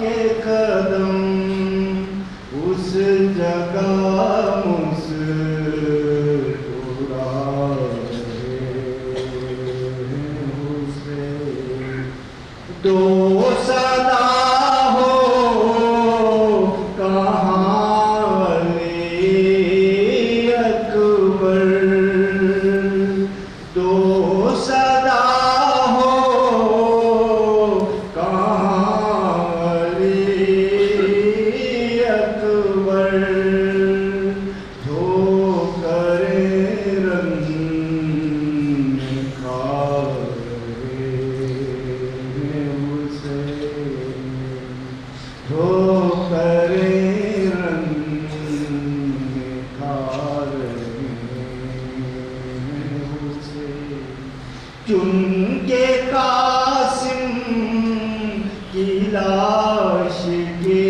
کے قدم اس جگہ دو صدا ہو کہاں علی اکبر، دو صدا ہو کہاں علی اکبر، دھو کرے رنگ چن کے قاسم کی لاش کے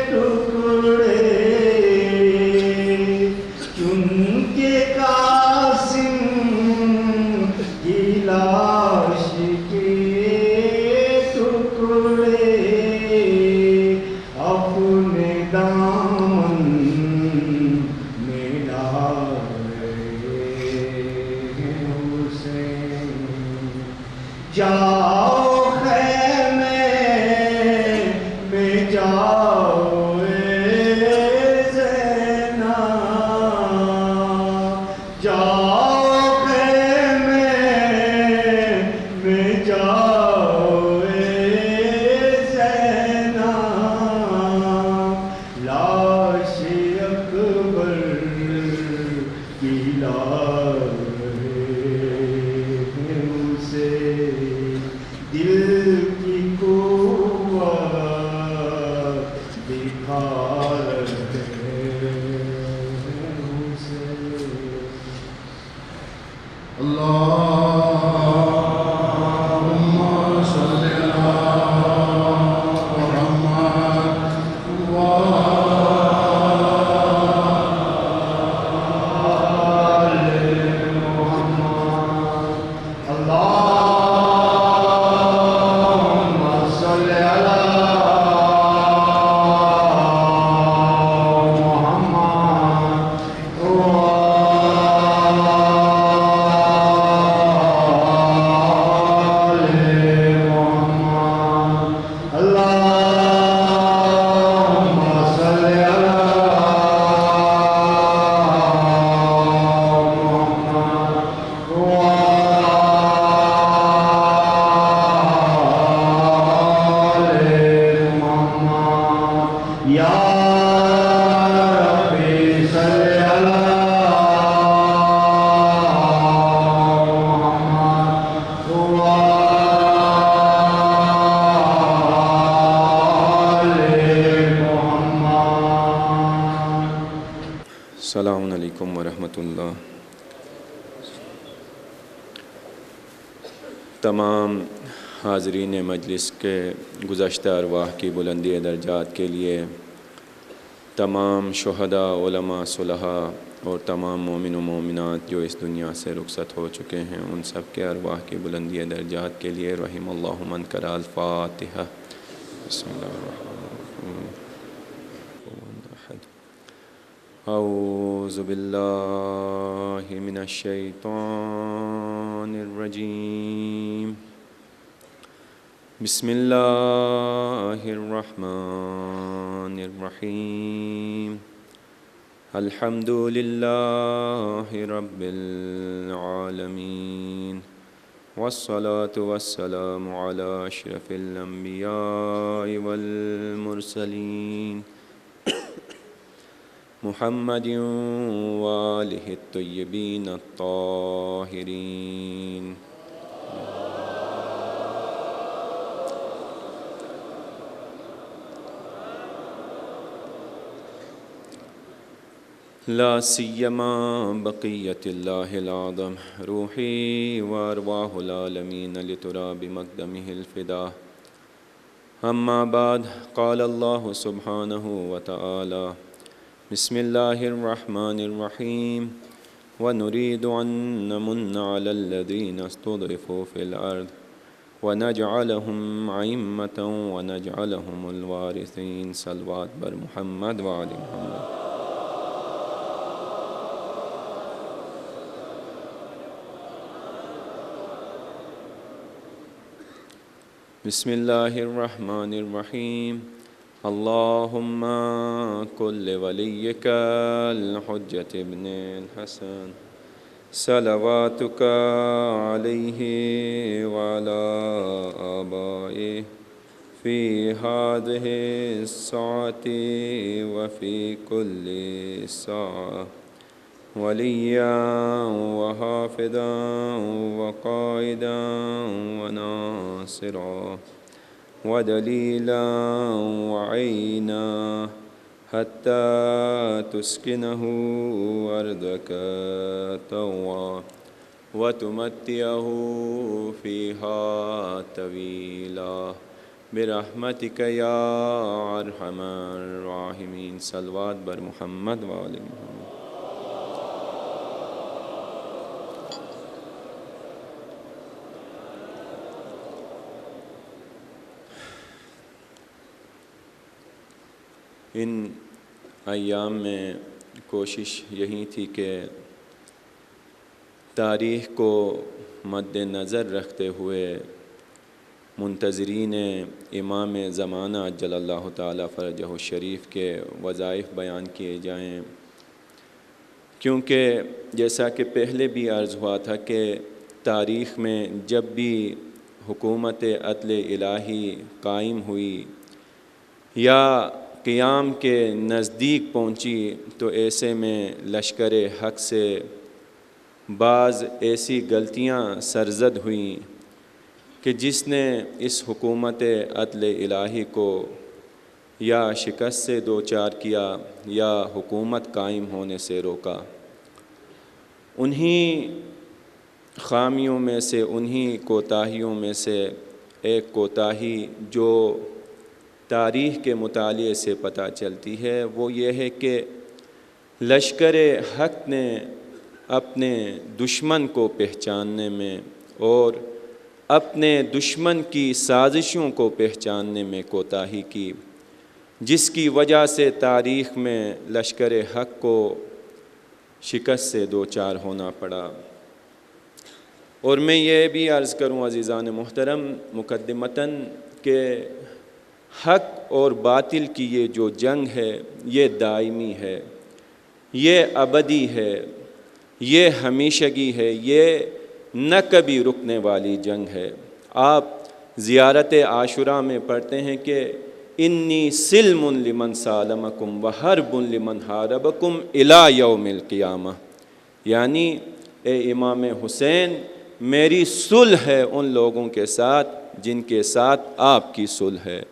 ٹکڑے، چن کے قاسم کی لاش کے ٹکڑے، اپنے دامن میں ڈالے جاؤ خیمے میں جاؤ اے زینب، جاؤ خیمے میں جاؤ اے زینب، لاش اکبر کی دل کی قوت دکھا رہے اسے۔ اللہم صلی علی محمد وآل محمد۔ اللہم صلی علی محمد وآل محمد۔ اللہم صلی علی محمد وآل محمد۔ یا ربی صلی علی محمد وآل محمد۔ السلام علیکم ورحمۃ اللہ۔ تمام حاضرین مجلس کے گزشتہ ارواح کی بلندی درجات کے لیے، تمام شہداء، علماء، صلحاء اور تمام مومن و مومنات جو اس دنیا سے رخصت ہو چکے ہیں، ان سب کے ارواح کی بلندی درجات کے لیے رحم اللہ من قرأ الفاتحہ۔ بسم اللہ الرحمن الرحیم۔ اعوذ باللہ من الشیطان الرجیم، بسم اللہ الرحمن الرحیم، الحمد للہ رب العالمین، والصلاة والسلام علی اشرف الانبیاء والمرسلین، محمد وآلہ الطیبین الطاہرین۔ لا سیما بقیت اللہ العظم، روحی وارواح العالمین لتراب مقدمہ الفدا۔ اما بعد، قال اللہ سبحانہ وتعالی، بسم اللہ الرحمن الرحیم، وَنُرِيدُ أَن نَّمُنَّ عَلَى الَّذِينَ اسْتُضْعِفُوا فِي الْأَرْضِ ونجعلهم أئمة ونجعلهم الوارثين صلوات بر محمد وآل محمد. بسم الله الرحمن الرحيم. اللهم كن لوليك الحجة ابن الحسن صلواتك عليه وعلى آبائه في هذه الساعة وفي كل ساعة وليا وحافظا وقائدا وناصرا ودليلا وعينا حتى تسكنه أرضك طوعا وتمتعه فيها طويلا برحمتك يا أرحم الراحمين. صلوات بر محمد وآل محمد. ان ایام میں کوشش یہی تھی کہ تاریخ کو مد نظر رکھتے ہوئے منتظرین امام زمانہ جل اللہ تعالیٰ فرجہ الشریف کے وظائف بیان کیے جائیں، کیونکہ جیسا کہ پہلے بھی عرض ہوا تھا کہ تاریخ میں جب بھی حکومت عدل الہی قائم ہوئی یا قیام کے نزدیک پہنچی تو ایسے میں لشکر حق سے بعض ایسی غلطیاں سرزد ہوئیں کہ جس نے اس حکومت عدل الہی کو یا شکست سے دوچار کیا یا حکومت قائم ہونے سے روکا. انہی خامیوں میں سے، انہی کوتاہیوں میں سے ایک کوتاہی جو تاریخ کے مطالعے سے پتہ چلتی ہے وہ یہ ہے کہ لشکر حق نے اپنے دشمن کو پہچاننے میں اور اپنے دشمن کی سازشوں کو پہچاننے میں کوتاہی کی، جس کی وجہ سے تاریخ میں لشکر حق کو شکست سے دوچار ہونا پڑا. اور میں یہ بھی عرض کروں عزیزان محترم مقدمتاً کہ حق اور باطل کی یہ جو جنگ ہے یہ دائمی ہے، یہ ابدی ہے، یہ ہمیشگی ہے، یہ نہ کبھی رکنے والی جنگ ہے. آپ زیارت عاشوراء میں پڑھتے ہیں کہ انی سلم لمن سالمکم وحرب لمن حاربکم الی یوم القیامہ، یعنی اے امام حسین میری صلح ہے ان لوگوں کے ساتھ جن کے ساتھ آپ کی صلح ہے،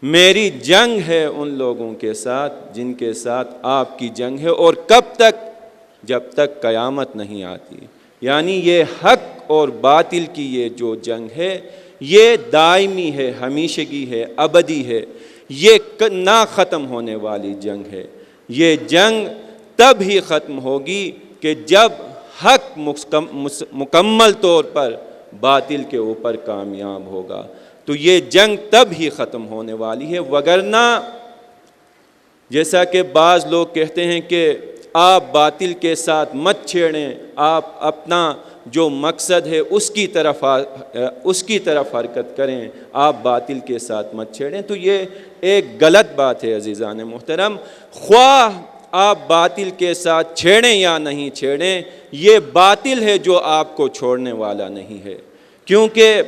میری جنگ ہے ان لوگوں کے ساتھ جن کے ساتھ آپ کی جنگ ہے، اور کب تک؟ جب تک قیامت نہیں آتی. یعنی یہ حق اور باطل کی یہ جو جنگ ہے یہ دائمی ہے، ہمیشگی ہے، ابدی ہے، یہ نہ ختم ہونے والی جنگ ہے. یہ جنگ تب ہی ختم ہوگی کہ جب حق مکمل طور پر باطل کے اوپر کامیاب ہوگا، تو یہ جنگ تب ہی ختم ہونے والی ہے. وگرنہ جیسا کہ بعض لوگ کہتے ہیں کہ آپ باطل کے ساتھ مت چھیڑیں، آپ اپنا جو مقصد ہے اس کی طرف حرکت کریں، آپ باطل کے ساتھ مت چھیڑیں، تو یہ ایک غلط بات ہے عزیزان محترم. خواہ آپ باطل کے ساتھ چھیڑیں یا نہیں چھیڑیں، یہ باطل ہے جو آپ کو چھوڑنے والا نہیں ہے، کیونکہ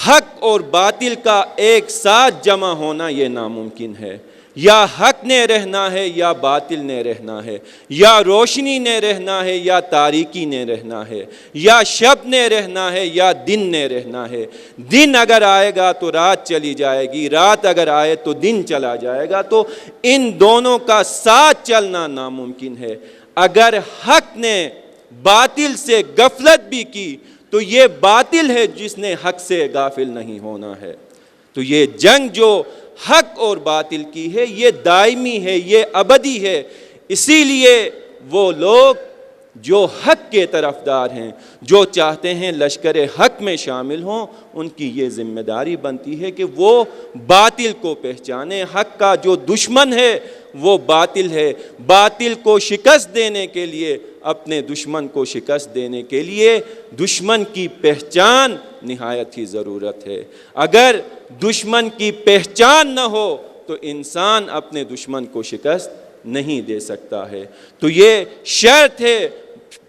حق اور باطل کا ایک ساتھ جمع ہونا یہ ناممکن ہے. یا حق نے رہنا ہے یا باطل نے رہنا ہے، یا روشنی نے رہنا ہے یا تاریکی نے رہنا ہے، یا شب نے رہنا ہے یا دن نے رہنا ہے. دن اگر آئے گا تو رات چلی جائے گی، رات اگر آئے تو دن چلا جائے گا، تو ان دونوں کا ساتھ چلنا ناممکن ہے. اگر حق نے باطل سے غفلت بھی کی تو یہ باطل ہے جس نے حق سے غافل نہیں ہونا ہے. تو یہ جنگ جو حق اور باطل کی ہے یہ دائمی ہے، یہ ابدی ہے. اسی لیے وہ لوگ جو حق کے طرفدار ہیں، جو چاہتے ہیں لشکر حق میں شامل ہوں، ان کی یہ ذمہ داری بنتی ہے کہ وہ باطل کو پہچانیں۔ حق کا جو دشمن ہے وہ باطل ہے، باطل کو شکست دینے کے لیے، اپنے دشمن کو شکست دینے کے لیے دشمن کی پہچان نہایت ہی ضرورت ہے۔ اگر دشمن کی پہچان نہ ہو تو انسان اپنے دشمن کو شکست نہیں دے سکتا ہے۔ تو یہ شرط ہے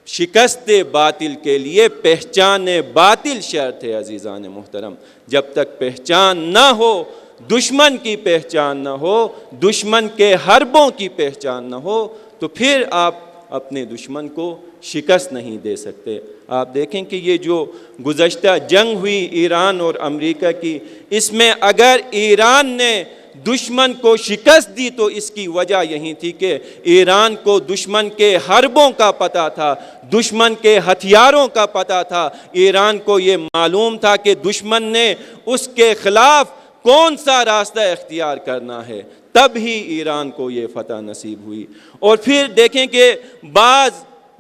شکست باطل کے لیے، پہچان باطل شرط ہے عزیزان محترم۔ جب تک پہچان نہ ہو، دشمن کی پہچان نہ ہو، دشمن کے حربوں کی پہچان نہ ہو، تو پھر آپ اپنے دشمن کو شکست نہیں دے سکتے۔ آپ دیکھیں کہ یہ جو گزشتہ جنگ ہوئی ایران اور امریکہ کی، اس میں اگر ایران نے دشمن کو شکست دی تو اس کی وجہ یہی تھی کہ ایران کو دشمن کے حربوں کا پتہ تھا، دشمن کے ہتھیاروں کا پتہ تھا۔ ایران کو یہ معلوم تھا کہ دشمن نے اس کے خلاف کون سا راستہ اختیار کرنا ہے، تب ہی ایران کو یہ فتح نصیب ہوئی۔ اور پھر دیکھیں کہ بعض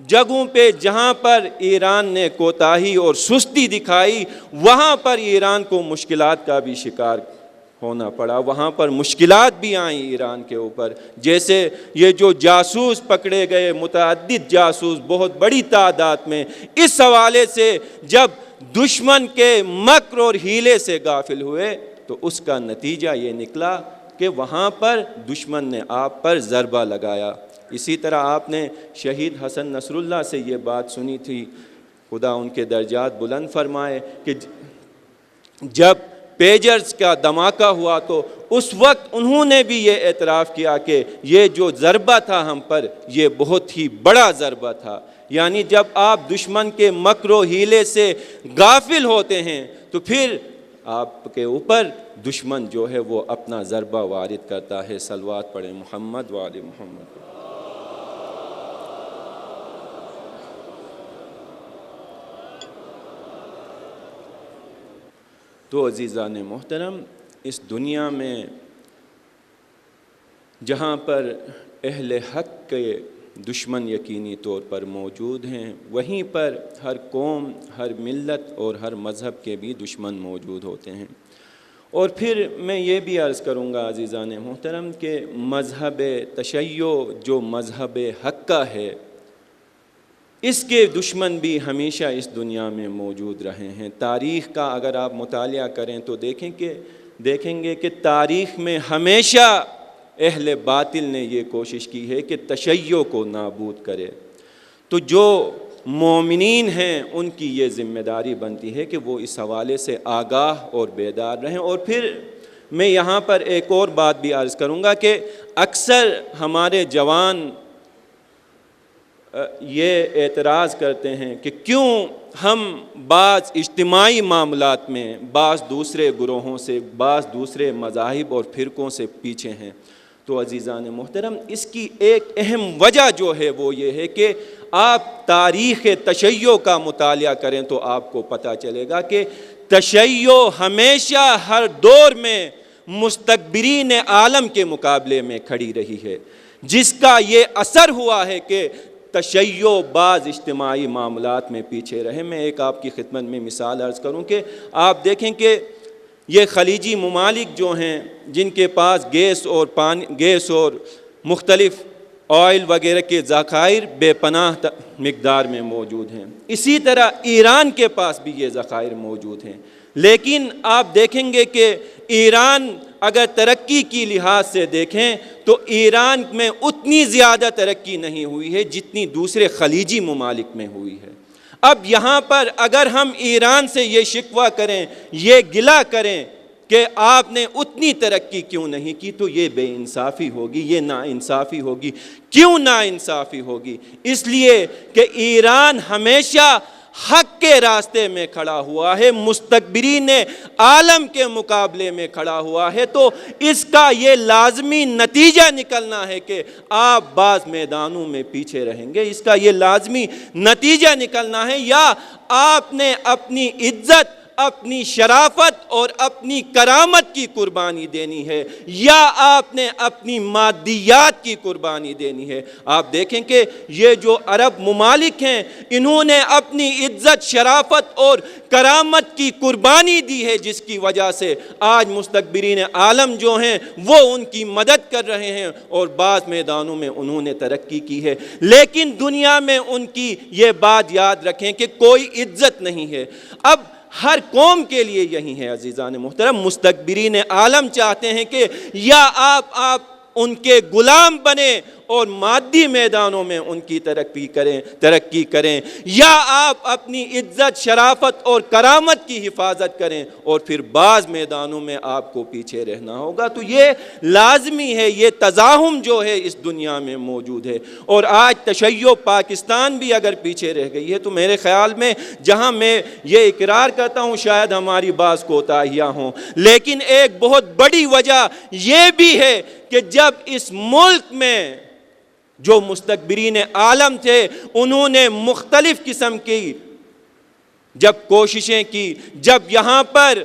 جگہوں پہ جہاں پر ایران نے کوتاہی اور سستی دکھائی، وہاں پر ایران کو مشکلات کا بھی شکار ہونا پڑا، وہاں پر مشکلات بھی آئیں ایران کے اوپر۔ جیسے یہ جو جاسوس پکڑے گئے، متعدد جاسوس بہت بڑی تعداد میں، اس حوالے سے جب دشمن کے مکر اور ہیلے سے غافل ہوئے تو اس کا نتیجہ یہ نکلا کہ وہاں پر دشمن نے آپ پر ضربہ لگایا۔ اسی طرح آپ نے شہید حسن نصر اللہ سے یہ بات سنی تھی، خدا ان کے درجات بلند فرمائے، کہ جب پیجرز کا دھماکہ ہوا تو اس وقت انہوں نے بھی یہ اعتراف کیا کہ یہ جو ضربہ تھا ہم پر، یہ بہت ہی بڑا ضربہ تھا۔ یعنی جب آپ دشمن کے مکر و حیلے سے غافل ہوتے ہیں تو پھر آپ کے اوپر دشمن جو ہے وہ اپنا ضربہ وارد کرتا ہے۔ صلوات پڑھیں محمد و آل محمد۔ تو عزیزان محترم، اس دنیا میں جہاں پر اہل حق کے دشمن یقینی طور پر موجود ہیں، وہیں پر ہر قوم، ہر ملت اور ہر مذہب کے بھی دشمن موجود ہوتے ہیں۔ اور پھر میں یہ بھی عرض کروں گا عزیزان محترم کہ مذہب تشیع جو مذہب حق کا ہے، اس کے دشمن بھی ہمیشہ اس دنیا میں موجود رہے ہیں۔ تاریخ کا اگر آپ مطالعہ کریں تو دیکھیں گے کہ تاریخ میں ہمیشہ اہل باطل نے یہ کوشش کی ہے کہ تشیع کو نابود کرے۔ تو جو مومنین ہیں ان کی یہ ذمہ داری بنتی ہے کہ وہ اس حوالے سے آگاہ اور بیدار رہیں۔ اور پھر میں یہاں پر ایک اور بات بھی عرض کروں گا کہ اکثر ہمارے جوان یہ اعتراض کرتے ہیں کہ کیوں ہم بعض اجتماعی معاملات میں بعض دوسرے گروہوں سے، بعض دوسرے مذاہب اور فرقوں سے پیچھے ہیں۔ تو عزیزان محترم، اس کی ایک اہم وجہ جو ہے وہ یہ ہے کہ آپ تاریخ تشیع کا مطالعہ کریں تو آپ کو پتہ چلے گا کہ تشیع ہمیشہ ہر دور میں مستکبرین عالم کے مقابلے میں کھڑی رہی ہے، جس کا یہ اثر ہوا ہے کہ تشیع بعض اجتماعی معاملات میں پیچھے رہے۔ میں ایک آپ کی خدمت میں مثال عرض کروں کہ آپ دیکھیں کہ یہ خلیجی ممالک جو ہیں، جن کے پاس گیس اور مختلف آئل وغیرہ کے ذخائر بے پناہ مقدار میں موجود ہیں، اسی طرح ایران کے پاس بھی یہ ذخائر موجود ہیں۔ لیکن آپ دیکھیں گے کہ ایران اگر ترقی کی لحاظ سے دیکھیں تو ایران میں اتنی زیادہ ترقی نہیں ہوئی ہے جتنی دوسرے خلیجی ممالک میں ہوئی ہے۔ اب یہاں پر اگر ہم ایران سے یہ شکوہ کریں، یہ گلہ کریں کہ آپ نے اتنی ترقی کیوں نہیں کی، تو یہ بے انصافی ہوگی، یہ ناانصافی ہوگی۔ کیوں ناانصافی ہوگی؟ اس لیے کہ ایران ہمیشہ حق کے راستے میں کھڑا ہوا ہے، مستکبرین عالم کے مقابلے میں کھڑا ہوا ہے۔ تو اس کا یہ لازمی نتیجہ نکلنا ہے کہ آپ بعض میدانوں میں پیچھے رہیں گے۔ اس کا یہ لازمی نتیجہ نکلنا ہے، یا آپ نے اپنی عزت، اپنی شرافت اور اپنی کرامت کی قربانی دینی ہے یا آپ نے اپنی مادیات کی قربانی دینی ہے؟ آپ دیکھیں کہ یہ جو عرب ممالک ہیں انہوں نے اپنی عزت، شرافت اور کرامت کی قربانی دی ہے، جس کی وجہ سے آج مستکبرین عالم جو ہیں وہ ان کی مدد کر رہے ہیں اور بعض میدانوں میں انہوں نے ترقی کی ہے۔ لیکن دنیا میں ان کی یہ بات یاد رکھیں کہ کوئی عزت نہیں ہے۔ اب ہر قوم کے لیے یہی ہے عزیزان محترم، مستکبرین عالم چاہتے ہیں کہ یا آپ ان کے غلام بنیں اور مادی میدانوں میں ان کی ترقی کریں، یا آپ اپنی عزت، شرافت اور کرامت کی حفاظت کریں اور پھر بعض میدانوں میں آپ کو پیچھے رہنا ہوگا۔ تو یہ لازمی ہے، یہ تزاحم جو ہے اس دنیا میں موجود ہے۔ اور آج تشیع پاکستان بھی اگر پیچھے رہ گئی ہے تو میرے خیال میں، جہاں میں یہ اقرار کرتا ہوں شاید ہماری بعض کوتاہیاں ہوں، لیکن ایک بہت بڑی وجہ یہ بھی ہے کہ جب اس ملک میں جو مستکبرین عالم تھے انہوں نے مختلف قسم کی جب کوششیں کی، جب یہاں پر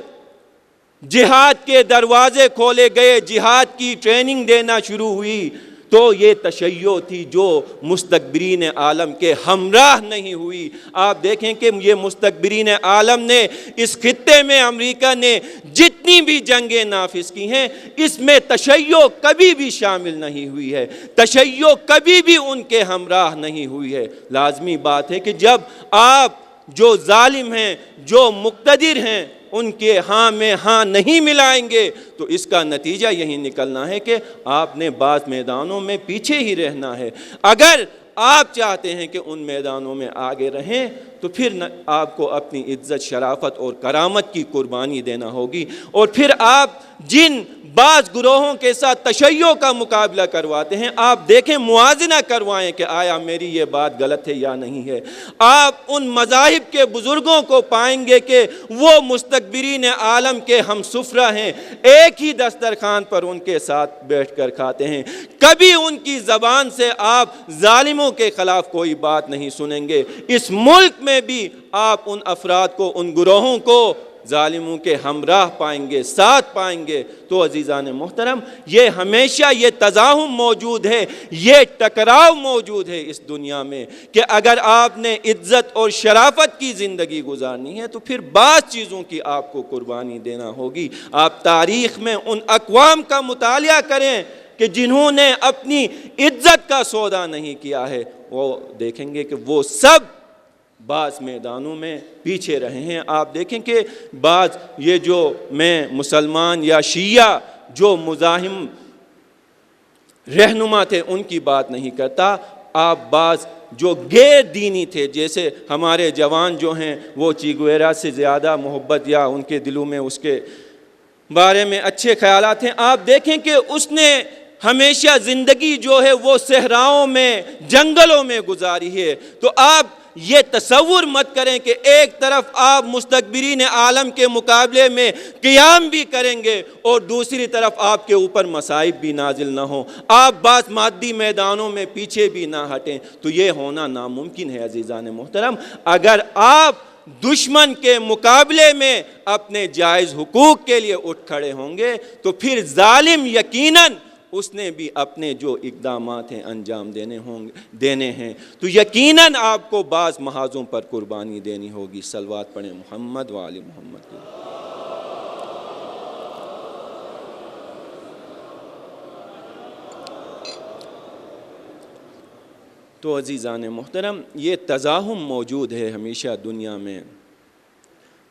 جہاد کے دروازے کھولے گئے، جہاد کی ٹریننگ دینا شروع ہوئی، تو یہ تشیع تھی جو مستکبرین عالم کے ہمراہ نہیں ہوئی۔ آپ دیکھیں کہ یہ مستکبرین عالم نے اس خطے میں، امریکہ نے جتنی بھی جنگیں نافذ کی ہیں، اس میں تشیع کبھی بھی شامل نہیں ہوئی ہے، تشیع کبھی بھی ان کے ہمراہ نہیں ہوئی ہے۔ لازمی بات ہے کہ جب آپ جو ظالم ہیں، جو مقتدر ہیں، ان کے ہاں میں ہاں نہیں ملائیں گے تو اس کا نتیجہ یہی نکلنا ہے کہ آپ نے بعض میدانوں میں پیچھے ہی رہنا ہے۔ اگر آپ چاہتے ہیں کہ ان میدانوں میں آگے رہیں تو پھر آپ کو اپنی عزت، شرافت اور کرامت کی قربانی دینا ہوگی، اور پھر آپ جن بعض گروہوں کے ساتھ تشیع کا مقابلہ کرواتے ہیں، آپ دیکھیں، موازنہ کروائیں کہ آیا میری یہ بات غلط ہے یا نہیں ہے۔ آپ ان مذاہب کے بزرگوں کو پائیں گے کہ وہ مستکبرین عالم کے ہم سفرہ ہیں، ایک ہی دسترخوان پر ان کے ساتھ بیٹھ کر کھاتے ہیں، کبھی ان کی زبان سے آپ ظالموں کے خلاف کوئی بات نہیں سنیں گے۔ اس ملک میں بھی آپ ان افراد کو، ان گروہوں کو ظالموں کے ہمراہ پائیں گے، ساتھ پائیں گے۔ تو عزیزان محترم، یہ ہمیشہ یہ تزاحم موجود ہے، یہ ٹکراؤ موجود ہے اس دنیا میں کہ اگر آپ نے عزت اور شرافت کی زندگی گزارنی ہے تو پھر بعض چیزوں کی آپ کو قربانی دینا ہوگی۔ آپ تاریخ میں ان اقوام کا مطالعہ کریں کہ جنہوں نے اپنی عزت کا سودا نہیں کیا ہے، وہ دیکھیں گے کہ وہ سب بعض میدانوں میں پیچھے رہے ہیں۔ آپ دیکھیں کہ بعض یہ جو میں مسلمان یا شیعہ جو مزاحم رہنما تھے ان کی بات نہیں کرتا، آپ بعض جو غیر دینی تھے، جیسے ہمارے جوان جو ہیں وہ چی گویرا سے زیادہ محبت یا ان کے دلوں میں اس کے بارے میں اچھے خیالات ہیں، آپ دیکھیں کہ اس نے ہمیشہ زندگی جو ہے وہ صحراؤں میں، جنگلوں میں گزاری ہے۔ تو آپ یہ تصور مت کریں کہ ایک طرف آپ مستکبرین عالم کے مقابلے میں قیام بھی کریں گے اور دوسری طرف آپ کے اوپر مصائب بھی نازل نہ ہوں، آپ بعض مادی میدانوں میں پیچھے بھی نہ ہٹیں، تو یہ ہونا ناممکن ہے عزیزان محترم۔ اگر آپ دشمن کے مقابلے میں اپنے جائز حقوق کے لیے اٹھ کھڑے ہوں گے تو پھر ظالم یقیناً اس نے بھی اپنے جو اقدامات ہیں انجام دینے ہیں، تو یقیناً آپ کو بعض محاذوں پر قربانی دینی ہوگی۔ صلوات پڑھیں محمد و آل محمد کے۔ تو عزیزان محترم، یہ تزاحم موجود ہے ہمیشہ دنیا میں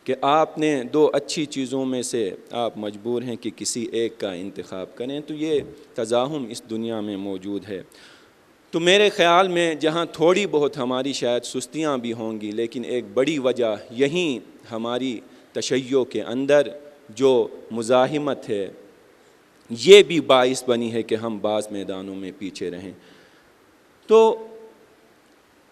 کہ آپ نے دو اچھی چیزوں میں سے آپ مجبور ہیں کہ کسی ایک کا انتخاب کریں، تو یہ تزاحم اس دنیا میں موجود ہے۔ تو میرے خیال میں جہاں تھوڑی بہت ہماری شاید سستیاں بھی ہوں گی، لیکن ایک بڑی وجہ یہیں ہماری تشیع کے اندر جو مزاحمت ہے یہ بھی باعث بنی ہے کہ ہم بعض میدانوں میں پیچھے رہیں۔ تو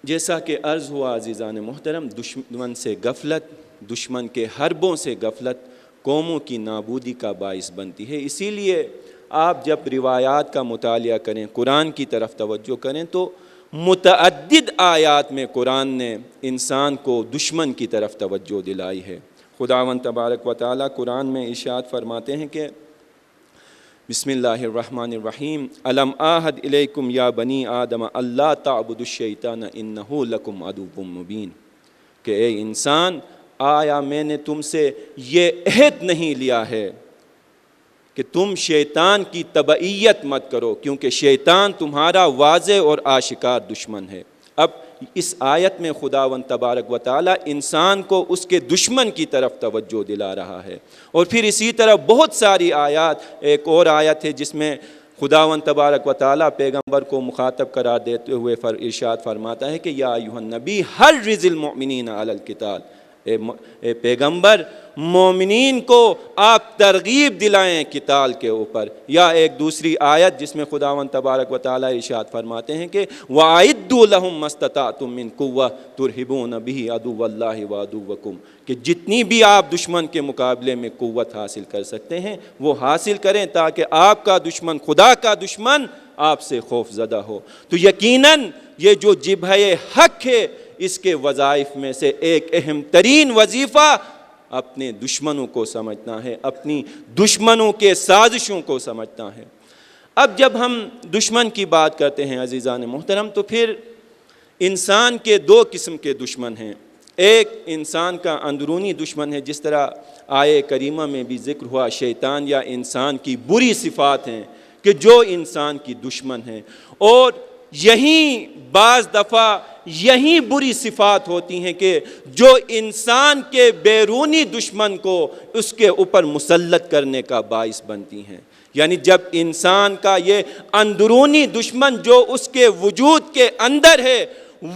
جیسا کہ عرض ہوا عزیزان محترم، دشمن سے غفلت، دشمن کے حربوں سے غفلت قوموں کی نابودی کا باعث بنتی ہے۔ اسی لیے آپ جب روایات کا مطالعہ کریں، قرآن کی طرف توجہ کریں، تو متعدد آیات میں قرآن نے انسان کو دشمن کی طرف توجہ دلائی ہے۔ خداوند تبارک و تعالیٰ قرآن میں ارشاد فرماتے ہیں کہ بسم اللہ الرحمن الرحیم الم آہد الیکم یا بنی آدم اللہ تعبدوا الشیطان انہ لکم عدو مبین، کہ اے انسان، آیا میں نے تم سے یہ عہد نہیں لیا ہے کہ تم شیطان کی تبعیت مت کرو، کیونکہ شیطان تمہارا واضح اور آشکار دشمن ہے۔ اب اس آیت میں خداوند تبارک و تعالیٰ انسان کو اس کے دشمن کی طرف توجہ دلا رہا ہے، اور پھر اسی طرح بہت ساری آیات، ایک اور آیت ہے جس میں خداوند تبارک و تعالیٰ پیغمبر کو مخاطب قرار دیتے ہوئے ارشاد فرماتا ہے کہ یا ایھا النبی حرض المؤمنین علی القتال، اے پیغمبر مومنین کو آپ ترغیب دلائیں قتال کے اوپر۔ یا ایک دوسری آیت جس میں خداوند تبارک و تعالیٰ ارشاد فرماتے ہیں کہ وَأَعِدُّوا لَهُم مَّا اسْتَطَعْتُم مِّن قُوَّةٍ تُرْهِبُونَ بِهِ عَدُوَّ اللَّهِ وَعَدُوَّكُمْ، کہ جتنی بھی آپ دشمن کے مقابلے میں قوت حاصل کر سکتے ہیں وہ حاصل کریں، تاکہ آپ کا دشمن، خدا کا دشمن، آپ سے خوف زدہ ہو۔ تو یقیناً یہ جو جبہہ حق ہے، اس کے وظائف میں سے ایک اہم ترین وظیفہ اپنے دشمنوں کو سمجھنا ہے، اپنی دشمنوں کے سازشوں کو سمجھنا ہے۔ اب جب ہم دشمن کی بات کرتے ہیں عزیزان محترم، تو پھر انسان کے دو قسم کے دشمن ہیں۔ ایک انسان کا اندرونی دشمن ہے، جس طرح آیے کریمہ میں بھی ذکر ہوا، شیطان یا انسان کی بری صفات ہیں کہ جو انسان کی دشمن ہیں، اور یہیں بعض دفعہ یہی بری صفات ہوتی ہیں کہ جو انسان کے بیرونی دشمن کو اس کے اوپر مسلط کرنے کا باعث بنتی ہیں۔ یعنی جب انسان کا یہ اندرونی دشمن جو اس کے وجود کے اندر ہے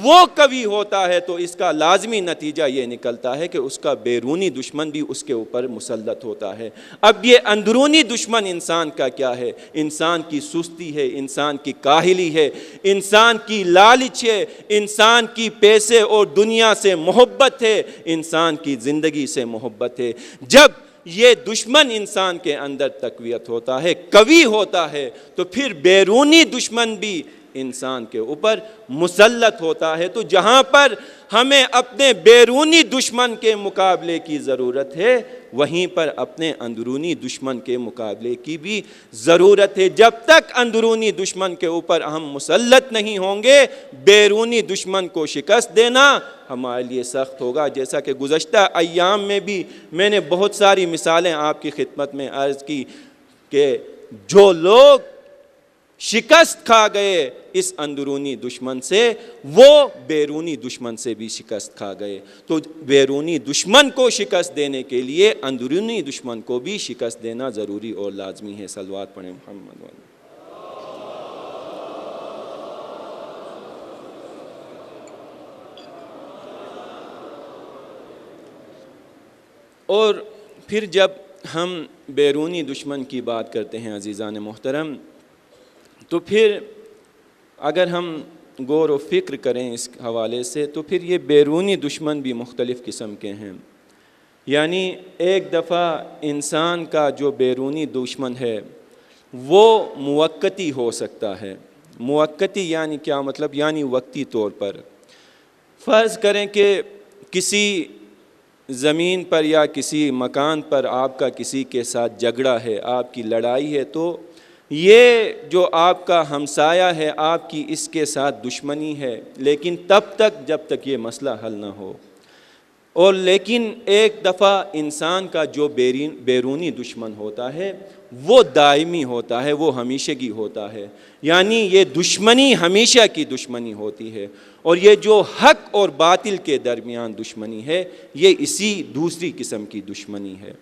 وہ قوی ہوتا ہے، تو اس کا لازمی نتیجہ یہ نکلتا ہے کہ اس کا بیرونی دشمن بھی اس کے اوپر مسلط ہوتا ہے۔ اب یہ اندرونی دشمن انسان کا کیا ہے؟ انسان کی سستی ہے، انسان کی کاہلی ہے، انسان کی لالچ ہے، انسان کی پیسے اور دنیا سے محبت ہے، انسان کی زندگی سے محبت ہے۔ جب یہ دشمن انسان کے اندر تقویت ہوتا ہے، قوی ہوتا ہے، تو پھر بیرونی دشمن بھی انسان کے اوپر مسلط ہوتا ہے۔ تو جہاں پر ہمیں اپنے بیرونی دشمن کے مقابلے کی ضرورت ہے، وہیں پر اپنے اندرونی دشمن کے مقابلے کی بھی ضرورت ہے۔ جب تک اندرونی دشمن کے اوپر ہم مسلط نہیں ہوں گے، بیرونی دشمن کو شکست دینا ہمارے لیے سخت ہوگا۔ جیسا کہ گزشتہ ایام میں بھی میں نے بہت ساری مثالیں آپ کی خدمت میں عرض کی کہ جو لوگ شکست کھا گئے اس اندرونی دشمن سے، وہ بیرونی دشمن سے بھی شکست کھا گئے۔ تو بیرونی دشمن کو شکست دینے کے لیے اندرونی دشمن کو بھی شکست دینا ضروری اور لازمی ہے۔ صلوات پڑھیں محمد والے۔ اور پھر جب ہم بیرونی دشمن کی بات کرتے ہیں عزیزان محترم، تو پھر اگر ہم غور و فکر کریں اس حوالے سے، تو پھر یہ بیرونی دشمن بھی مختلف قسم کے ہیں۔ یعنی ایک دفعہ انسان کا جو بیرونی دشمن ہے وہ موقتی ہو سکتا ہے۔ موقتی یعنی کیا مطلب؟ یعنی وقتی طور پر فرض کریں کہ کسی زمین پر یا کسی مکان پر آپ کا کسی کے ساتھ جھگڑا ہے، آپ کی لڑائی ہے، تو یہ جو آپ کا ہمسایہ ہے، آپ کی اس کے ساتھ دشمنی ہے، لیکن تب تک جب تک یہ مسئلہ حل نہ ہو۔ اور لیکن ایک دفعہ انسان کا جو بیرونی دشمن ہوتا ہے وہ دائمی ہوتا ہے، وہ ہمیشگی ہوتا ہے، یعنی یہ دشمنی ہمیشہ کی دشمنی ہوتی ہے۔ اور یہ جو حق اور باطل کے درمیان دشمنی ہے، یہ اسی دوسری قسم کی دشمنی ہے۔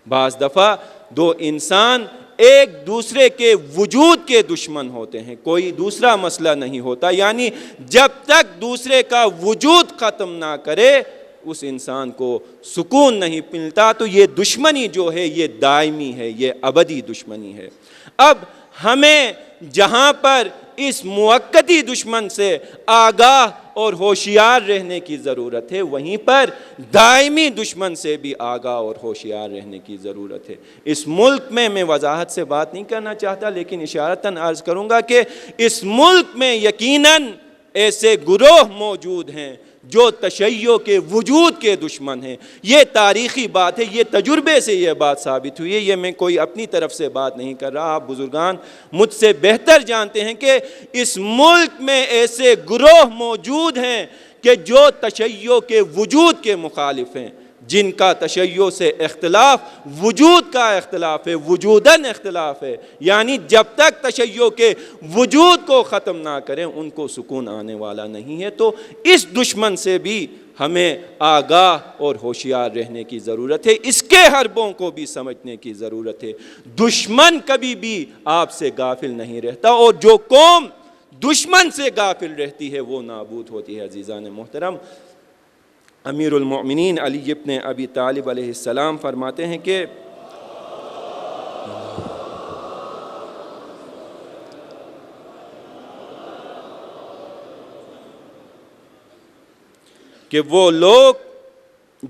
بعض دفعہ دو انسان ایک دوسرے کے وجود کے دشمن ہوتے ہیں، کوئی دوسرا مسئلہ نہیں ہوتا، یعنی جب تک دوسرے کا وجود ختم نہ کرے اس انسان کو سکون نہیں ملتا۔ تو یہ دشمنی جو ہے یہ دائمی ہے، یہ ابدی دشمنی ہے۔ اب ہمیں جہاں پر اس موقتی دشمن سے آگاہ اور ہوشیار رہنے کی ضرورت ہے، وہیں پر دائمی دشمن سے بھی آگاہ اور ہوشیار رہنے کی ضرورت ہے۔ اس ملک میں وضاحت سے بات نہیں کرنا چاہتا، لیکن اشارتاً عرض کروں گا کہ اس ملک میں یقیناً ایسے گروہ موجود ہیں جو تشیع کے وجود کے دشمن ہیں۔ یہ تاریخی بات ہے، یہ تجربے سے یہ بات ثابت ہوئی ہے، یہ میں کوئی اپنی طرف سے بات نہیں کر رہا، آپ بزرگان مجھ سے بہتر جانتے ہیں کہ اس ملک میں ایسے گروہ موجود ہیں کہ جو تشیع کے وجود کے مخالف ہیں، جن کا تشیع سے اختلاف وجود کا اختلاف ہے، وجوداً اختلاف ہے، یعنی جب تک تشیع کے وجود کو ختم نہ کریں ان کو سکون آنے والا نہیں ہے۔ تو اس دشمن سے بھی ہمیں آگاہ اور ہوشیار رہنے کی ضرورت ہے، اس کے حربوں کو بھی سمجھنے کی ضرورت ہے۔ دشمن کبھی بھی آپ سے غافل نہیں رہتا، اور جو قوم دشمن سے غافل رہتی ہے وہ نابود ہوتی ہے۔ عزیزان محترم، امیر المؤمنین علی ابن ابی طالب علیہ السلام فرماتے ہیں کہ وہ لوگ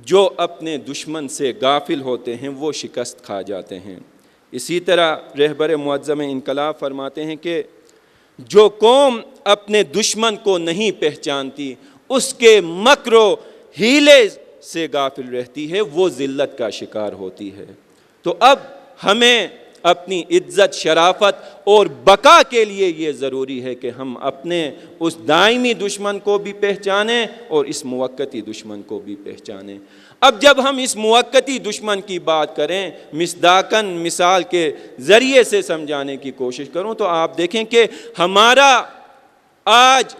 جو اپنے دشمن سے غافل ہوتے ہیں وہ شکست کھا جاتے ہیں۔ اسی طرح رہبر معظم انقلاب فرماتے ہیں کہ جو قوم اپنے دشمن کو نہیں پہچانتی، اس کے مکر و ہیلے سے غافل رہتی ہے، وہ ذلت کا شکار ہوتی ہے۔ تو اب ہمیں اپنی عزت، شرافت اور بقا کے لیے یہ ضروری ہے کہ ہم اپنے اس دائمی دشمن کو بھی پہچانیں اور اس موقتی دشمن کو بھی پہچانیں۔ اب جب ہم اس موقتی دشمن کی بات کریں، مصداقاً مثال کے ذریعے سے سمجھانے کی کوشش کروں تو آپ دیکھیں کہ ہمارا آج،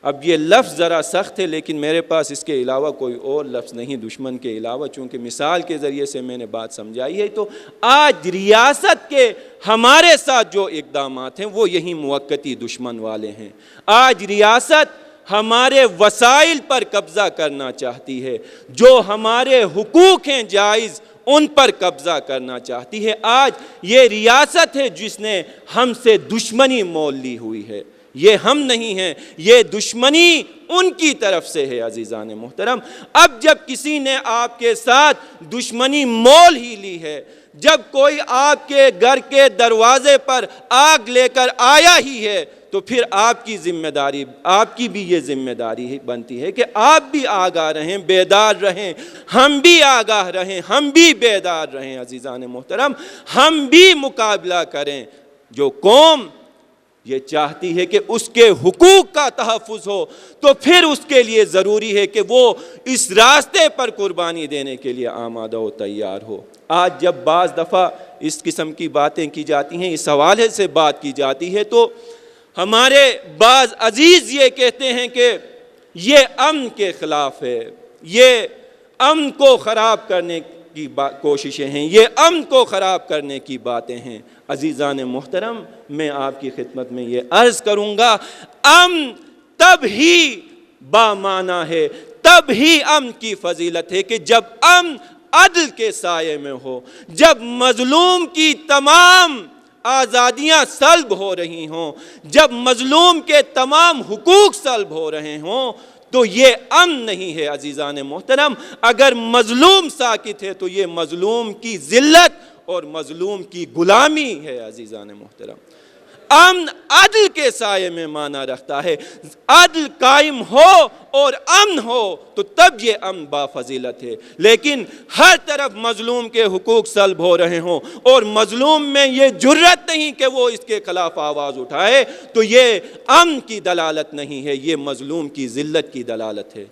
اب یہ لفظ ذرا سخت ہے لیکن میرے پاس اس کے علاوہ کوئی اور لفظ نہیں دشمن کے علاوہ، چونکہ مثال کے ذریعے سے میں نے بات سمجھائی ہے، تو آج ریاست کے ہمارے ساتھ جو اقدامات ہیں وہ یہی موقتی دشمن والے ہیں۔ آج ریاست ہمارے وسائل پر قبضہ کرنا چاہتی ہے، جو ہمارے حقوق ہیں جائز ان پر قبضہ کرنا چاہتی ہے۔ آج یہ ریاست ہے جس نے ہم سے دشمنی مول لی ہوئی ہے، یہ ہم نہیں ہیں، یہ دشمنی ان کی طرف سے ہے۔ عزیزان محترم، اب جب کسی نے آپ کے ساتھ دشمنی مول ہی لی ہے، جب کوئی آپ کے گھر کے دروازے پر آگ لے کر آیا ہی ہے، تو پھر آپ کی ذمہ داری، آپ کی بھی یہ ذمہ داری بنتی ہے کہ آپ بھی آگاہ رہیں، بیدار رہیں، ہم بھی آگاہ رہیں، ہم بھی بیدار رہیں۔ عزیزان محترم، ہم بھی مقابلہ کریں۔ جو قوم یہ چاہتی ہے کہ اس کے حقوق کا تحفظ ہو، تو پھر اس کے لیے ضروری ہے کہ وہ اس راستے پر قربانی دینے کے لیے آمادہ و تیار ہو۔ آج جب بعض دفعہ اس قسم کی باتیں کی جاتی ہیں، اس حوالے سے بات کی جاتی ہے، تو ہمارے بعض عزیز یہ کہتے ہیں کہ یہ امن کے خلاف ہے، یہ امن کو خراب کرنے کی کوششیں ہیں، یہ امن کو خراب کرنے کی باتیں ہیں۔ عزیزان محترم، میں آپ کی خدمت میں یہ عرض کروں گا، امن تب ہی بامعنی ہے، تب ہی امن کی فضیلت ہے کہ جب امن عدل کے سائے میں ہو، جب مظلوم کی تمام آزادیاں سلب ہو رہی ہوں، جب مظلوم کے تمام حقوق سلب ہو رہے ہوں، تو یہ امن نہیں ہے۔ عزیزان محترم، اگر مظلوم ساکت ہے تو یہ مظلوم کی ذلت اور مظلوم کی غلامی ہے۔ عزیزان محترم، امن عدل کے سائے میں معنی رکھتا ہے، عدل قائم ہو اور امن ہو تو تب یہ امن با فضیلت ہے۔ لیکن ہر طرف مظلوم کے حقوق سلب ہو رہے ہوں اور مظلوم میں یہ جرت نہیں کہ وہ اس کے خلاف آواز اٹھائے، تو یہ امن کی دلالت نہیں ہے، یہ مظلوم کی ذلت کی دلالت ہے۔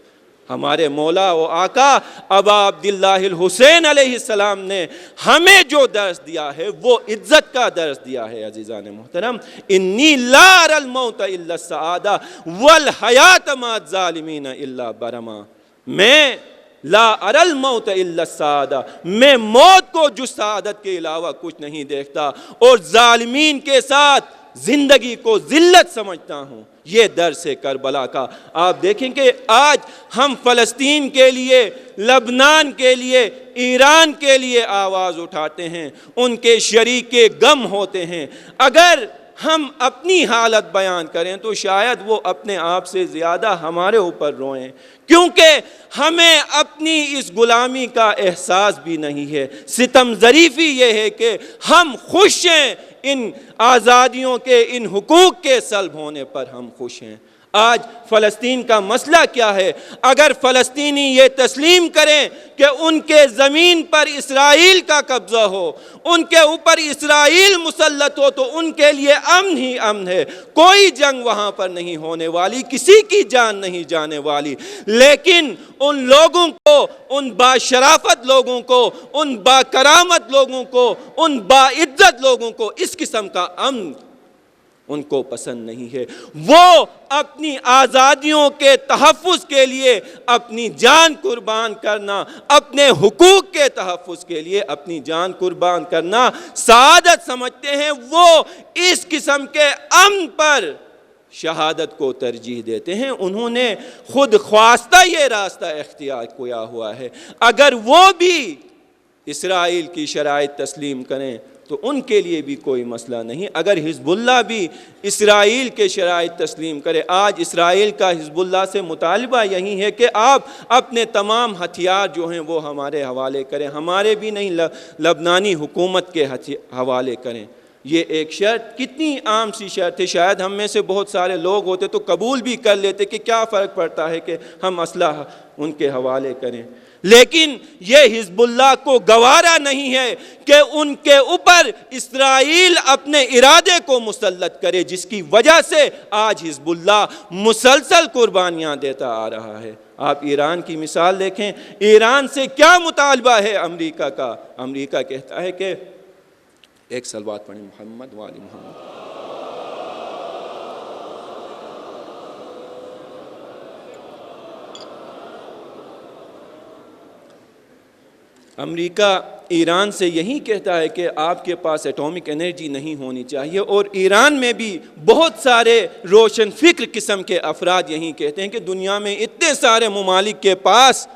ہمارے مولا و آقا ابا عبداللہ الحسین علیہ السلام نے ہمیں جو درس دیا ہے وہ عزت کا درس دیا ہے۔ عزیزان محترم، انی لا اری الموت الا السعادہ والحیات مع الظالمین الا برما، میں لا اری الموت الا السعادہ، میں موت کو جو سعادت کے علاوہ کچھ نہیں دیکھتا، اور ظالمین کے ساتھ زندگی کو ذلت سمجھتا ہوں۔ یہ درس ہے کربلا کا۔ آپ دیکھیں کہ آج ہم فلسطین کے لیے، لبنان کے لیے، ایران کے لیے آواز اٹھاتے ہیں، ان کے شریک غم ہوتے ہیں۔ اگر ہم اپنی حالت بیان کریں تو شاید وہ اپنے آپ سے زیادہ ہمارے اوپر روئیں، کیونکہ ہمیں اپنی اس غلامی کا احساس بھی نہیں ہے۔ ستم ظریفی یہ ہے کہ ہم خوش ہیں، ان آزادیوں کے، ان حقوق کے سلب ہونے پر ہم خوش ہیں۔ آج فلسطین کا مسئلہ کیا ہے؟ اگر فلسطینی یہ تسلیم کریں کہ ان کے زمین پر اسرائیل کا قبضہ ہو، ان کے اوپر اسرائیل مسلط ہو، تو ان کے لیے امن ہی امن ہے، کوئی جنگ وہاں پر نہیں ہونے والی، کسی کی جان نہیں جانے والی۔ لیکن ان لوگوں کو، ان باشرافت لوگوں کو، ان باکرامت لوگوں کو، ان باعزت لوگوں کو اس قسم کا امن ان کو پسند نہیں ہے۔ وہ اپنی آزادیوں کے تحفظ کے لیے اپنی جان قربان کرنا، اپنے حقوق کے تحفظ کے لیے اپنی جان قربان کرنا سعادت سمجھتے ہیں۔ وہ اس قسم کے امن پر شہادت کو ترجیح دیتے ہیں۔ انہوں نے خود خواستہ یہ راستہ اختیار کیا ہوا ہے۔ اگر وہ بھی اسرائیل کی شرائط تسلیم کریں تو ان کے لیے بھی کوئی مسئلہ نہیں۔ اگر حزب اللہ بھی اسرائیل کے شرائط تسلیم کرے، آج اسرائیل کا حزب اللہ سے مطالبہ یہی ہے کہ آپ اپنے تمام ہتھیار جو ہیں وہ ہمارے حوالے کریں، ہمارے بھی نہیں، لبنانی حکومت کے حوالے کریں۔ یہ ایک شرط کتنی عام سی شرط ہے، شاید ہم میں سے بہت سارے لوگ ہوتے تو قبول بھی کر لیتے کہ کیا فرق پڑتا ہے کہ ہم اسلحہ ان کے حوالے کریں۔ لیکن یہ حزب اللہ کو گوارا نہیں ہے کہ ان کے اوپر اسرائیل اپنے ارادے کو مسلط کرے، جس کی وجہ سے آج حزب اللہ مسلسل قربانیاں دیتا آ رہا ہے۔ آپ ایران کی مثال دیکھیں، ایران سے کیا مطالبہ ہے امریکہ کا؟ امریکہ کہتا ہے کہ ایک صلوات پڑھیں محمد وآل محمد۔ امریکہ ایران سے یہی کہتا ہے کہ آپ کے پاس ایٹامک انرجی نہیں ہونی چاہیے، اور ایران میں بھی بہت سارے روشن فکر قسم کے افراد یہی کہتے ہیں کہ دنیا میں اتنے سارے ممالک کے پاس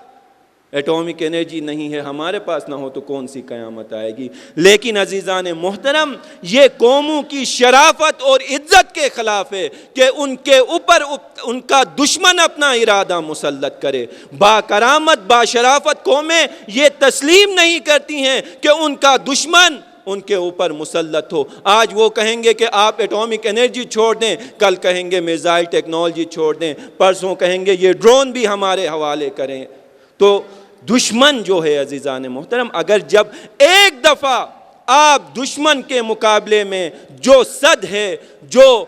ایٹامک انرجی نہیں ہے، ہمارے پاس نہ ہو تو کون سی قیامت آئے گی۔ لیکن عزیزان محترم، یہ قوموں کی شرافت اور عزت کے خلاف ہے کہ ان کے اوپر ان کا دشمن اپنا ارادہ مسلط کرے۔ باکرامت باشرافت قومیں یہ تسلیم نہیں کرتی ہیں کہ ان کا دشمن ان کے اوپر مسلط ہو۔ آج وہ کہیں گے کہ آپ ایٹامک انرجی چھوڑ دیں، کل کہیں گے میزائل ٹیکنالوجی چھوڑ دیں، پرسوں کہیں گے یہ ڈرون بھی ہمارے حوالے کریں۔ تو دشمن جو ہے عزیزان محترم، اگر جب ایک دفعہ آپ دشمن کے مقابلے میں جو صد ہے، جو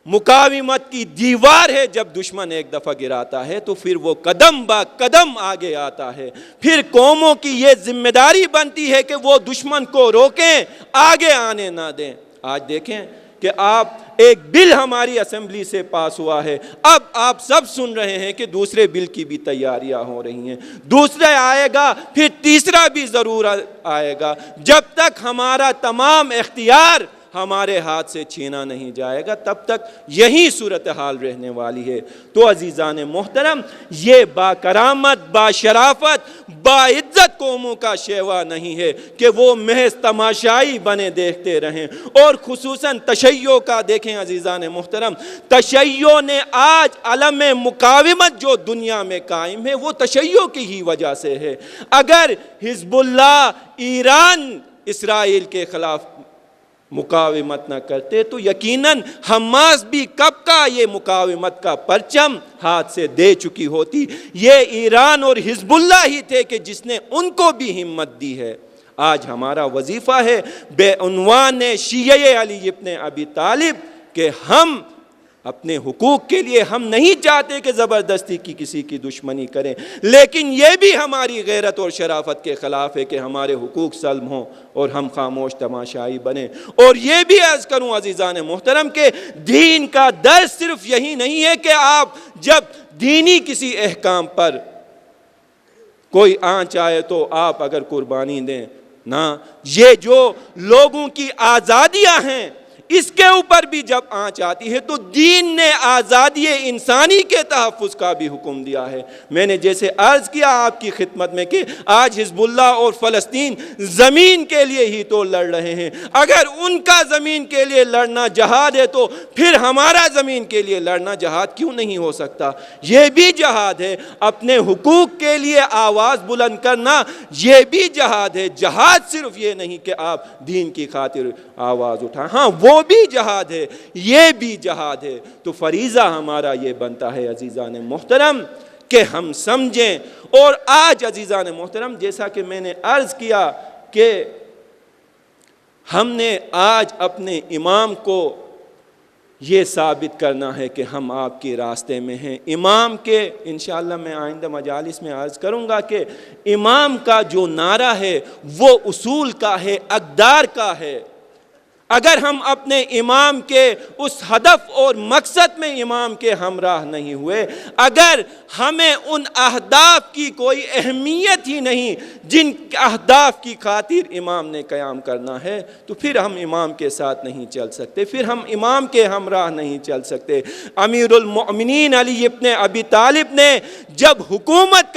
مقاومت کی دیوار ہے، جب دشمن ایک دفعہ گراتا ہے تو پھر وہ قدم با قدم آگے آتا ہے۔ پھر قوموں کی یہ ذمہ داری بنتی ہے کہ وہ دشمن کو روکیں، آگے آنے نہ دیں۔ آج دیکھیں کہ آپ ایک بل ہماری اسمبلی سے پاس ہوا ہے، اب آپ سب سن رہے ہیں کہ دوسرے بل کی بھی تیاریاں ہو رہی ہیں، دوسرا آئے گا، پھر تیسرا بھی ضرور آئے گا۔ جب تک ہمارا تمام اختیار ہمارے ہاتھ سے چھینا نہیں جائے گا تب تک یہی صورتحال رہنے والی ہے۔ تو عزیزان محترم، یہ باکرامت باشرافت باعزت قوموں کا شیوا نہیں ہے کہ وہ محض تماشائی بنے دیکھتے رہیں۔ اور خصوصاً تشیع کا دیکھیں عزیزان محترم، تشیع نے آج علم مقاومت جو دنیا میں قائم ہے وہ تشیع کی ہی وجہ سے ہے۔ اگر حزب اللہ ایران اسرائیل کے خلاف مقاومت نہ کرتے تو یقیناً حماس بھی کب کا یہ مقاومت کا پرچم ہاتھ سے دے چکی ہوتی۔ یہ ایران اور حزب اللہ ہی تھے کہ جس نے ان کو بھی ہمت دی ہے۔ آج ہمارا وظیفہ ہے بے عنوان شیعہ علی ابن ابی طالب کہ ہم اپنے حقوق کے لیے ہم نہیں چاہتے کہ زبردستی کی کسی کی دشمنی کریں، لیکن یہ بھی ہماری غیرت اور شرافت کے خلاف ہے کہ ہمارے حقوق سلب ہوں اور ہم خاموش تماشائی بنیں۔ اور یہ بھی عرض کروں عزیزان محترم کہ دین کا درس صرف یہی نہیں ہے کہ آپ جب دینی کسی احکام پر کوئی آنچ آئے تو آپ اگر قربانی دیں، نہ، یہ جو لوگوں کی آزادیاں ہیں اس کے اوپر بھی جب آنچ آتی ہے تو دین نے آزادی انسانی کے تحفظ کا بھی حکم دیا ہے۔ میں نے جیسے عرض کیا آپ کی خدمت میں کہ آج حزب اللہ اور فلسطین زمین کے لیے ہی تو لڑ رہے ہیں، اگر ان کا زمین کے لیے لڑنا جہاد ہے تو پھر ہمارا زمین کے لیے لڑنا جہاد کیوں نہیں ہو سکتا؟ یہ بھی جہاد ہے، اپنے حقوق کے لیے آواز بلند کرنا یہ بھی جہاد ہے۔ جہاد صرف یہ نہیں کہ آپ دین کی خاطر آواز اٹھائیں، ہاں وہ وہ بھی جہاد ہے، یہ بھی جہاد ہے۔ تو فریضہ ہمارا یہ بنتا ہے عزیزان محترم کہ ہم سمجھیں۔ اور آج عزیزان محترم جیسا کہ میں نے عرض کیا کہ ہم نے آج اپنے امام کو یہ ثابت کرنا ہے کہ ہم آپ کے راستے میں ہیں۔ امام کے انشاءاللہ میں آئندہ مجالس میں عرض کروں گا کہ امام کا جو نعرہ ہے وہ اصول کا ہے، اقدار کا ہے۔ اگر ہم اپنے امام کے اس ہدف اور مقصد میں امام کے ہمراہ نہیں ہوئے، اگر ہمیں ان اہداف کی کوئی اہمیت ہی نہیں جن اہداف کی خاطر امام نے قیام کرنا ہے، تو پھر ہم امام کے ساتھ نہیں چل سکتے، پھر ہم امام کے ہمراہ نہیں چل سکتے۔ امیر المؤمنین علی ابن ابی طالب نے جب حکومت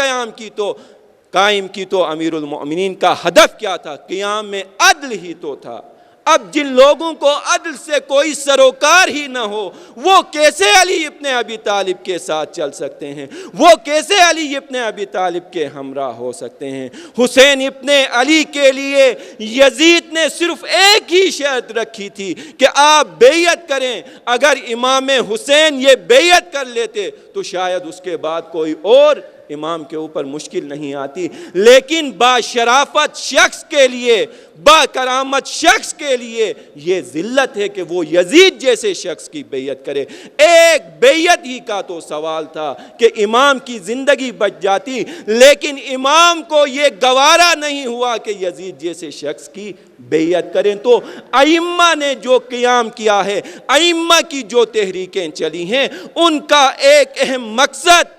قائم کی تو امیر المؤمنین کا ہدف کیا تھا؟ قیام میں عدل ہی تو تھا۔ اب جن لوگوں کو عدل سے کوئی سروکار ہی نہ ہو، وہ کیسے علی ابن ابی طالب کے ساتھ چل سکتے ہیں؟ وہ کیسے علی ابن ابی طالب کے ہمراہ ہو سکتے ہیں؟ حسین ابن علی کے لیے یزید نے صرف ایک ہی شرط رکھی تھی کہ آپ بیعت کریں۔ اگر امام حسین یہ بیعت کر لیتے تو شاید اس کے بعد کوئی اور امام کے اوپر مشکل نہیں آتی، لیکن با شرافت شخص کے لیے، با کرامت شخص کے لیے یہ ذلت ہے کہ وہ یزید جیسے شخص کی بیعت کرے۔ ایک بیعت ہی کا تو سوال تھا کہ امام کی زندگی بچ جاتی، لیکن امام کو یہ گوارا نہیں ہوا کہ یزید جیسے شخص کی بیعت کریں۔ تو ائمہ نے جو قیام کیا ہے، ائمہ کی جو تحریکیں چلی ہیں، ان کا ایک اہم مقصد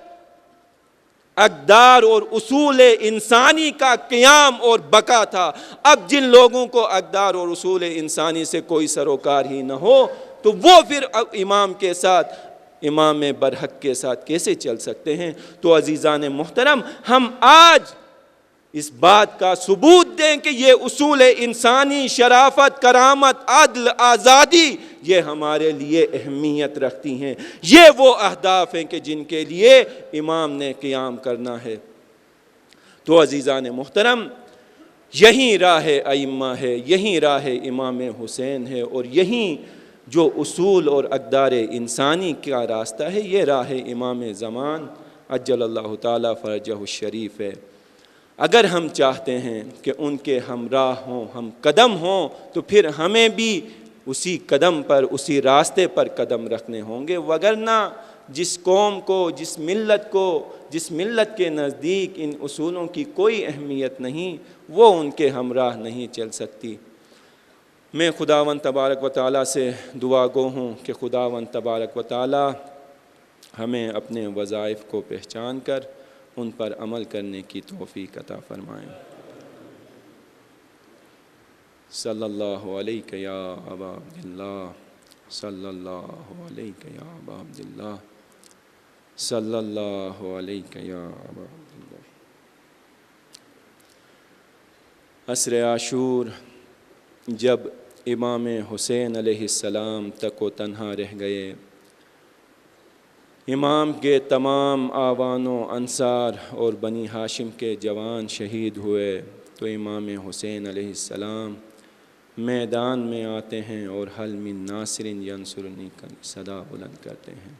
اقدار اور اصول انسانی کا قیام اور بقا تھا۔ اب جن لوگوں کو اقدار اور اصول انسانی سے کوئی سروکار ہی نہ ہو تو وہ پھر امام کے ساتھ، امام برحق کے ساتھ کیسے چل سکتے ہیں؟ تو عزیزان محترم، ہم آج اس بات کا ثبوت دیں کہ یہ اصول انسانی، شرافت، کرامت، عدل، آزادی، یہ ہمارے لیے اہمیت رکھتی ہیں۔ یہ وہ اہداف ہیں کہ جن کے لیے امام نے قیام کرنا ہے۔ تو عزیزان محترم، یہی راہ ائمہ ہے، یہی راہ امام حسین ہے، اور یہی جو اصول اور اقدار انسانی کا راستہ ہے، یہ راہ امام زمان عجل اللہ تعالیٰ فرجہ الشریف ہے۔ اگر ہم چاہتے ہیں کہ ان کے ہمراہ ہوں، ہم قدم ہوں، تو پھر ہمیں بھی اسی قدم پر، اسی راستے پر قدم رکھنے ہوں گے، وگرنہ جس قوم کو، جس ملت کے نزدیک ان اصولوں کی کوئی اہمیت نہیں، وہ ان کے ہمراہ نہیں چل سکتی۔ میں خداوند تبارک و تعالیٰ سے دعا گو ہوں کہ خداوند تبارک و تعالیٰ ہمیں اپنے وظائف کو پہچان کر ان پر عمل کرنے کی توفیق عطا فرمائیں۔ صلی اللہ علیہ یا ابا عبداللہ، صلی اللہ علیہ یا ابا عبداللہ، صلی اللہ علیہ یا ابا عبداللہ۔ عصر عاشور جب امام حسین علیہ السلام تک و تنہا رہ گئے، امام کے تمام آوان و انصار اور بنی ہاشم کے جوان شہید ہوئے، تو امام حسین علیہ السلام میدان میں آتے ہیں اور حل من ناصر ینصرنی کا صدا بلند کرتے ہیں۔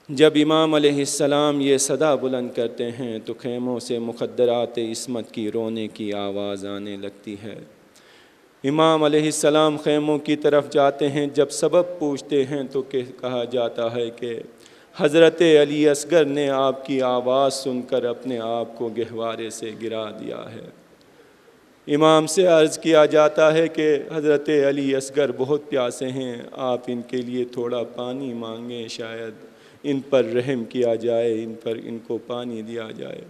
جب امام علیہ السلام یہ صدا بلند کرتے ہیں تو خیموں سے مخدرات عصمت کی رونے کی آواز آنے لگتی ہے۔ امام علیہ السلام خیموں کی طرف جاتے ہیں، جب سبب پوچھتے ہیں تو کہا جاتا ہے کہ حضرت علی اصغر نے آپ کی آواز سن کر اپنے آپ کو گہوارے سے گرا دیا ہے۔ امام سے عرض کیا جاتا ہے کہ حضرت علی اصغر بہت پیاسے ہیں، آپ ان کے لیے تھوڑا پانی مانگیں، شاید ان پر رحم کیا جائے، ان کو پانی دیا جائے۔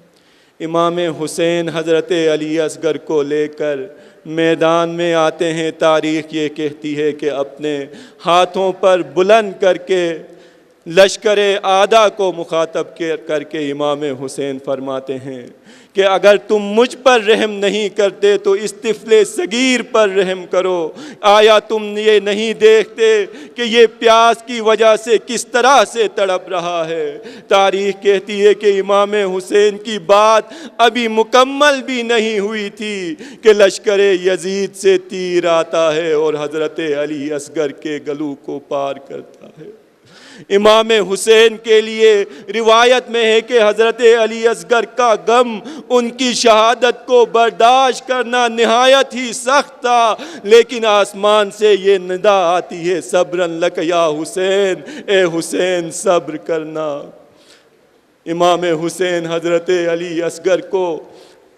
امام حسین حضرت علی اصغر کو لے کر میدان میں آتے ہیں۔ تاریخ یہ کہتی ہے کہ اپنے ہاتھوں پر بلند کر کے لشکر آدھا کو مخاطب کر کے امام حسین فرماتے ہیں کہ اگر تم مجھ پر رحم نہیں کرتے تو اس طفل صغیر پر رحم کرو۔ آیا تم یہ نہیں دیکھتے کہ یہ پیاس کی وجہ سے کس طرح سے تڑپ رہا ہے؟ تاریخ کہتی ہے کہ امام حسین کی بات ابھی مکمل بھی نہیں ہوئی تھی کہ لشکر یزید سے تیر آتا ہے اور حضرت علی اصغر کے گلو کو پار کرتا ہے۔ امام حسین کے لیے روایت میں ہے کہ حضرت علی اصغر کا غم ان کی شہادت کو برداشت کرنا نہایت ہی سخت تھا، لیکن آسمان سے یہ ندا آتی ہے صبرن لک یا حسین، اے حسین صبر کرنا۔ امام حسین حضرت علی اصغر کو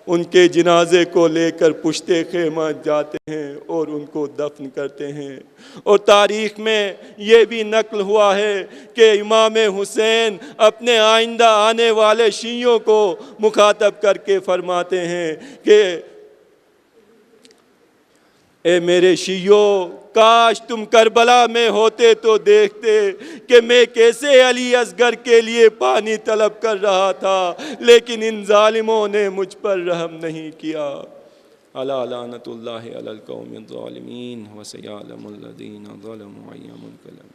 ان کے جنازے کو لے کر پشت خیمہ جاتے ہیں اور ان کو دفن کرتے ہیں، اور تاریخ میں یہ بھی نقل ہوا ہے کہ امام حسین اپنے آئندہ آنے والے شیعوں کو مخاطب کر کے فرماتے ہیں کہ اے میرے شیعوں، کاش تم کربلا میں ہوتے تو دیکھتے کہ میں کیسے علی اصغر کے لیے پانی طلب کر رہا تھا، لیکن ان ظالموں نے مجھ پر رحم نہیں کیا۔ الا لعنت اللہ علی القوم الظالمین وسیعلم الذین ظلموا ای منقلب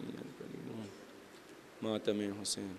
ماتم حسین۔